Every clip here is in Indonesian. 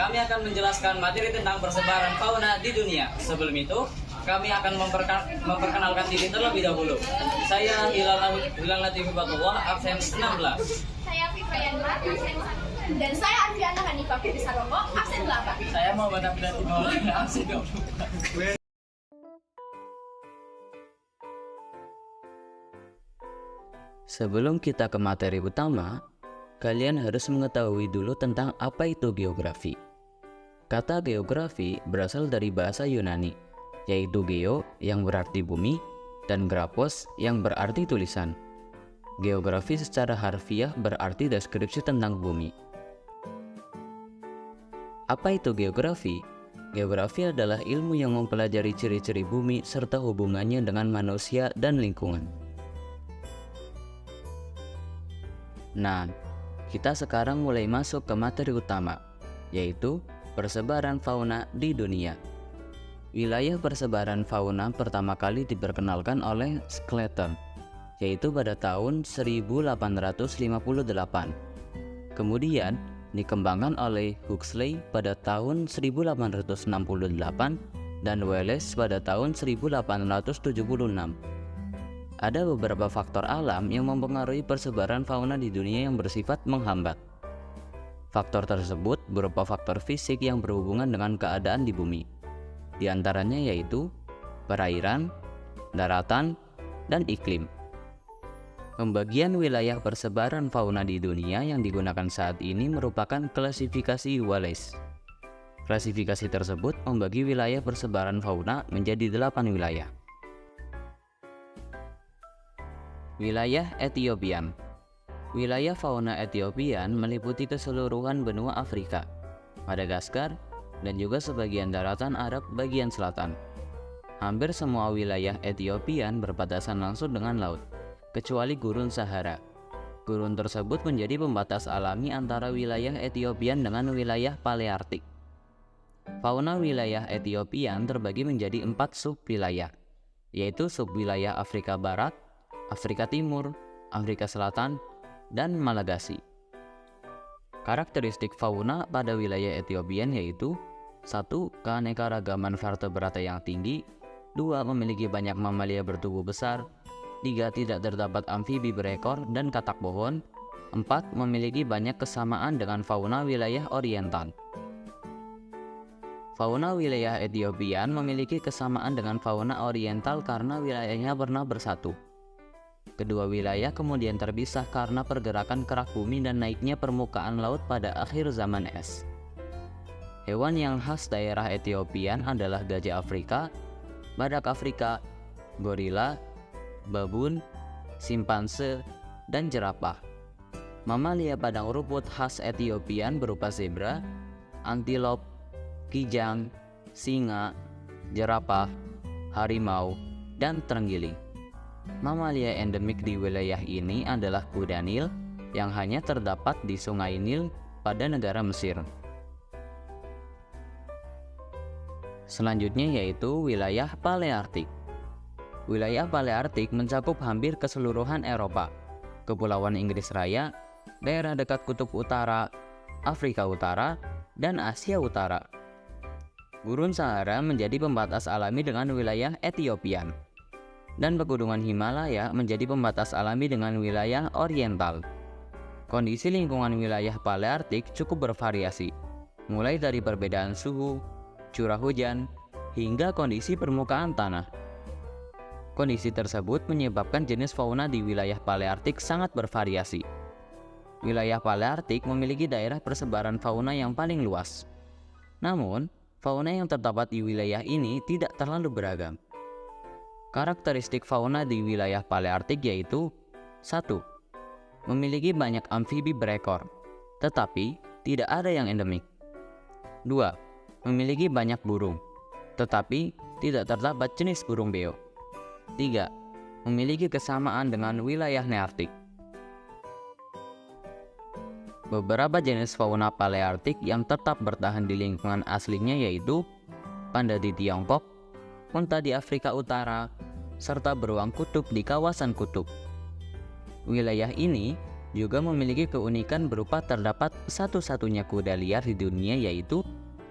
kami akan menjelaskan materi tentang persebaran fauna di dunia. Sebelum itu, kami akan memperkenalkan diri terlebih dahulu. Saya Hilal Latif Fatullah, absen 16. Saya Fitra Yandra, absen 1. Dan saya Adriana Hanifah Putri Saromo, absen 8. Saya Muhammad Abdullah Maulana, absen 24. Sebelum kita ke materi utama, kalian harus mengetahui dulu tentang apa itu geografi. Kata geografi berasal dari bahasa Yunani, yaitu geo yang berarti bumi dan grafos yang berarti tulisan. Geografi secara harfiah berarti deskripsi tentang bumi. Apa itu geografi? Geografi adalah ilmu yang mempelajari ciri-ciri bumi serta hubungannya dengan manusia dan lingkungan. Nah, kita sekarang mulai masuk ke materi utama, yaitu persebaran fauna di dunia. Wilayah persebaran fauna pertama kali diperkenalkan oleh Sclater, yaitu pada tahun 1858. Kemudian dikembangkan oleh Huxley pada tahun 1868 dan Wallace pada tahun 1876. Ada beberapa faktor alam yang mempengaruhi persebaran fauna di dunia yang bersifat menghambat. Faktor tersebut berupa faktor fisik yang berhubungan dengan keadaan di bumi. Di antaranya yaitu perairan, daratan, dan iklim. Pembagian wilayah persebaran fauna di dunia yang digunakan saat ini merupakan klasifikasi Wallace. Klasifikasi tersebut membagi wilayah persebaran fauna menjadi 8 wilayah. Wilayah Ethiopian. Wilayah fauna Ethiopian meliputi keseluruhan benua Afrika, Madagaskar, dan juga sebagian daratan Arab bagian selatan. Hampir semua wilayah Ethiopian berbatasan langsung dengan laut, kecuali Gurun Sahara. Gurun tersebut menjadi pembatas alami antara wilayah Ethiopian dengan wilayah Paleartik. Fauna wilayah Ethiopian terbagi menjadi 4 subwilayah, yaitu subwilayah Afrika Barat, Afrika Timur, Afrika Selatan, dan Malagasy. Karakteristik fauna pada wilayah Ethiopian yaitu 1. Keanekaragaman vertebrata yang tinggi, 2. Memiliki banyak mamalia bertubuh besar, 3. Tidak terdapat amfibi berekor dan katak pohon, 4. Memiliki banyak kesamaan dengan fauna wilayah oriental. Fauna wilayah Ethiopian memiliki kesamaan dengan fauna oriental karena wilayahnya pernah bersatu. Kedua wilayah kemudian terpisah karena pergerakan kerak bumi dan naiknya permukaan laut pada akhir zaman es. Hewan yang khas daerah Ethiopian adalah gajah Afrika, badak Afrika, gorila, babun, simpanse, dan jerapah. Mamalia padang rumput khas Ethiopian berupa zebra, antilop, kijang, singa, jerapah, harimau, dan terenggiling. Mamalia endemik di wilayah ini adalah kuda Nil yang hanya terdapat di Sungai Nil pada negara Mesir. Selanjutnya yaitu wilayah Paleartik. Wilayah Paleartik mencakup hampir keseluruhan Eropa, Kepulauan Inggris Raya, daerah dekat Kutub Utara, Afrika Utara, dan Asia Utara. Gurun Sahara menjadi pembatas alami dengan wilayah Ethiopian, dan pegunungan Himalaya menjadi pembatas alami dengan wilayah oriental. Kondisi lingkungan wilayah Paleartik cukup bervariasi, mulai dari perbedaan suhu, curah hujan, hingga kondisi permukaan tanah. Kondisi tersebut menyebabkan jenis fauna di wilayah Paleartik sangat bervariasi. Wilayah Paleartik memiliki daerah persebaran fauna yang paling luas. Namun, fauna yang terdapat di wilayah ini tidak terlalu beragam. Karakteristik fauna di wilayah Paleartik yaitu 1. Memiliki banyak amfibi berekor, tetapi tidak ada yang endemik. 2. Memiliki banyak burung, tetapi tidak terdapat jenis burung beo. 3. Memiliki kesamaan dengan wilayah Nearktik. Beberapa jenis fauna Paleartik yang tetap bertahan di lingkungan aslinya yaitu panda di Tiongkok, unta di Afrika Utara, serta beruang kutub di kawasan kutub. Wilayah ini juga memiliki keunikan berupa terdapat satu-satunya kuda liar di dunia yaitu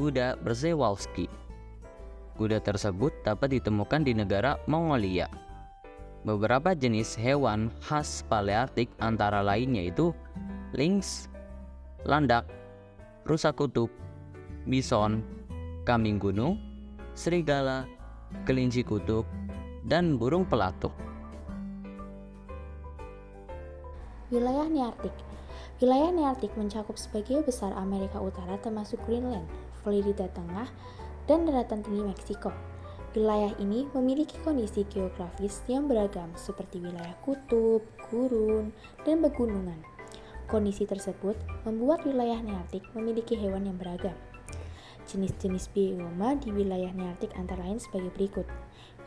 kuda Przewalski. Kuda tersebut dapat ditemukan di negara Mongolia. Beberapa jenis hewan khas Paleartik antara lain yaitu lynx, landak, rusa kutub, bison, kambing gunung, serigala, kelinci kutub, dan burung pelatuk. Wilayah Nearktik. Wilayah Nearktik mencakup sebagian besar Amerika Utara termasuk Greenland, Florida Tengah, dan daratan tinggi Meksiko. Wilayah ini memiliki kondisi geografis yang beragam seperti wilayah kutub, gurun, dan pegunungan. Kondisi tersebut membuat wilayah Nearktik memiliki hewan yang beragam. Jenis-jenis bioma di wilayah Nearktik antara lain sebagai berikut.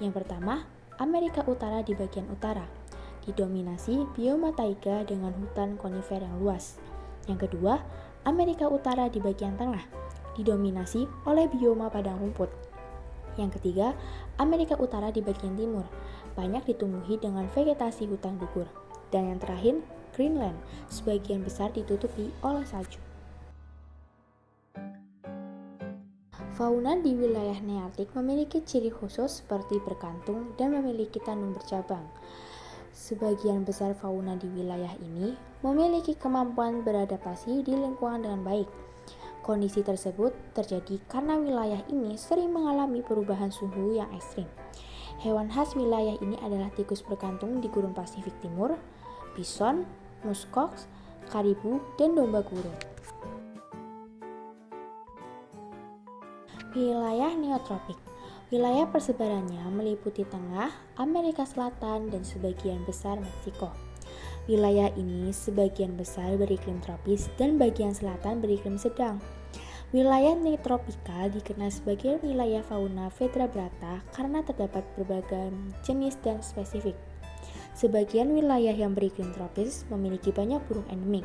Yang pertama, Amerika Utara di bagian utara, didominasi bioma taiga dengan hutan konifer yang luas. Yang kedua, Amerika Utara di bagian tengah, didominasi oleh bioma padang rumput. Yang ketiga, Amerika Utara di bagian timur, banyak ditumbuhi dengan vegetasi hutan gugur. Dan yang terakhir, Greenland, sebagian besar ditutupi oleh salju. Fauna di wilayah Nearktik memiliki ciri khusus seperti berkantung dan memiliki tanduk bercabang. Sebagian besar fauna di wilayah ini memiliki kemampuan beradaptasi di lingkungan dengan baik. Kondisi tersebut terjadi karena wilayah ini sering mengalami perubahan suhu yang ekstrim. Hewan khas wilayah ini adalah tikus berkantung di gurun Pasifik Timur, bison, muskox, karibu, dan domba gurun. Wilayah Neotropik. Wilayah persebarannya meliputi tengah, Amerika Selatan, dan sebagian besar Meksiko. Wilayah ini sebagian besar beriklim tropis dan bagian selatan beriklim sedang. Wilayah Neotropika dikenal sebagai wilayah fauna vertebrata karena terdapat berbagai jenis dan spesifik. Sebagian wilayah yang beriklim tropis memiliki banyak burung endemik.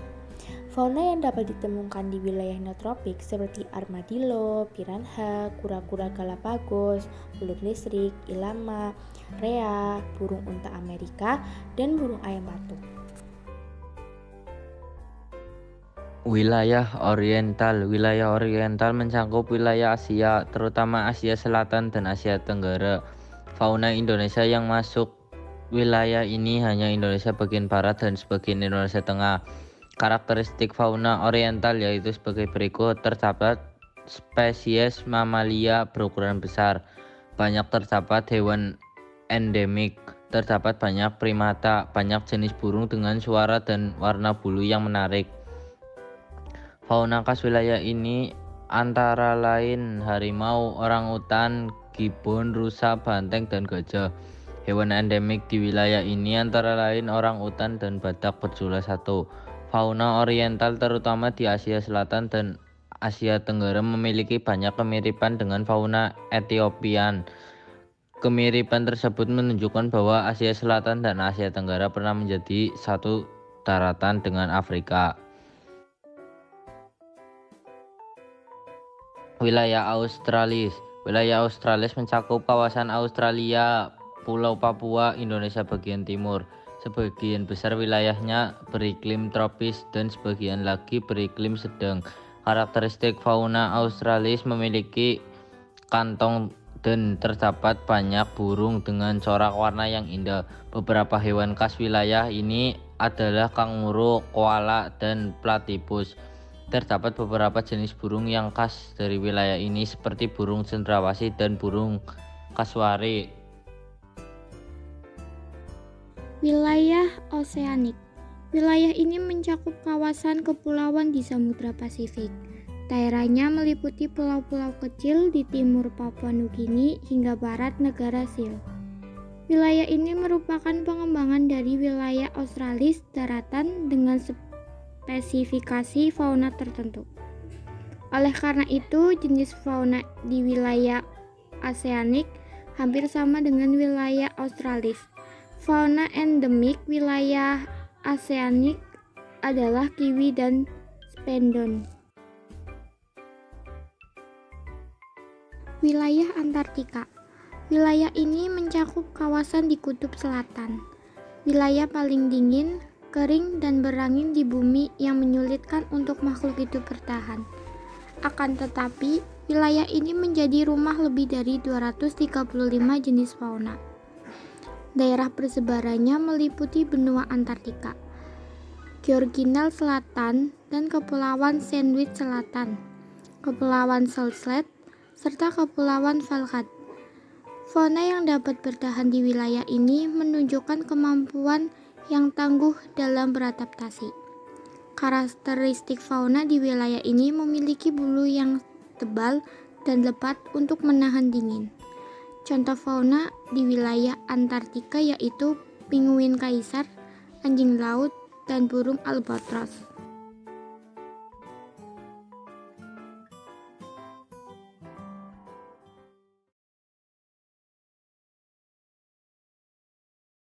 Fauna yang dapat ditemukan di wilayah neotropik seperti armadillo, piranha, kura-kura Galapagos, belut listrik, ilama, rea, burung unta Amerika, dan burung ayam patung. Wilayah Oriental. Wilayah Oriental mencakup wilayah Asia, terutama Asia Selatan dan Asia Tenggara. Fauna Indonesia yang masuk wilayah ini hanya Indonesia bagian barat dan sebagian Indonesia Tengah. Karakteristik fauna oriental yaitu sebagai berikut. Terdapat spesies mamalia berukuran besar, banyak terdapat hewan endemik, terdapat banyak primata, banyak jenis burung dengan suara dan warna bulu yang menarik. Fauna khas wilayah ini antara lain harimau, orangutan, gibbon, rusa, banteng, dan gajah. Hewan endemik di wilayah ini antara lain orangutan dan badak berjumlah 1. Fauna oriental terutama di Asia Selatan dan Asia Tenggara memiliki banyak kemiripan dengan fauna Etiopian. Kemiripan tersebut menunjukkan bahwa Asia Selatan dan Asia Tenggara pernah menjadi satu daratan dengan Afrika. Wilayah Australis. Wilayah Australis mencakup kawasan Australia, Pulau Papua, Indonesia bagian timur. Sebagian besar wilayahnya beriklim tropis dan sebagian lagi beriklim sedang. Karakteristik fauna Australis memiliki kantong dan terdapat banyak burung dengan corak warna yang indah. Beberapa hewan khas wilayah ini adalah kanguru, koala, dan platypus. Terdapat beberapa jenis burung yang khas dari wilayah ini seperti burung cendrawasih dan burung kasuari. Wilayah Oseanik. Wilayah ini mencakup kawasan kepulauan di Samudra Pasifik. Daerahnya meliputi pulau-pulau kecil di timur Papua Nugini hingga barat negara Sil. Wilayah ini merupakan pengembangan dari wilayah Australis daratan dengan spesifikasi fauna tertentu. Oleh karena itu, jenis fauna di wilayah Oseanik hampir sama dengan wilayah Australis. Fauna endemik wilayah Oseanik adalah kiwi dan spendon. Wilayah Antartika. Wilayah ini mencakup kawasan di kutub selatan. Wilayah paling dingin, kering, dan berangin di bumi yang menyulitkan untuk makhluk hidup bertahan. Akan tetapi, Wilayah ini menjadi rumah lebih dari 235 jenis fauna. Daerah persebarannya meliputi benua Antartika, Georginal Selatan, dan Kepulauan Sandwich Selatan, Kepulauan Shetland, serta Kepulauan Falkland. Fauna yang dapat bertahan di wilayah ini menunjukkan kemampuan yang tangguh dalam beradaptasi. Karakteristik fauna di wilayah ini memiliki bulu yang tebal dan lebat untuk menahan dingin. Contoh fauna di wilayah Antartika yaitu penguin kaisar, anjing laut, dan burung albatros.